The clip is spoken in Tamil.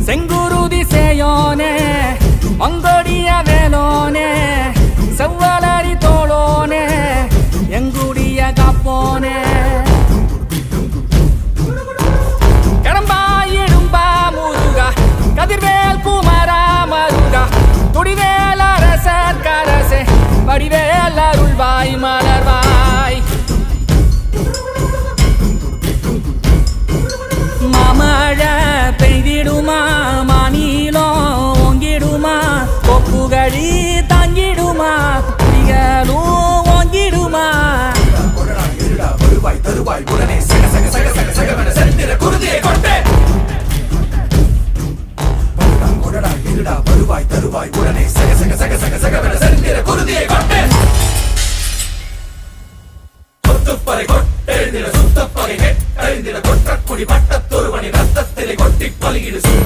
செங்குருதி சேயோனே மங்கொடிய வேலோனே செவ்வளரி தோளோனே எங்குடிய காப்போனே கடம்பாயிடும்பா முருகா கதிர்வேல் குமரா மருகா துடிவேல் அரசர் கரசே வடிவேல் அருள்வாய் மலர்வாய் மாமழை பெய்திடுமா மாநிலம் ஓங்கிடுமா கொப்புகழி தாங்கிடுமா குடிகளும் ஓங்கிடுமா வருவாய் தருவாய் உடனே சக சக சக சக சக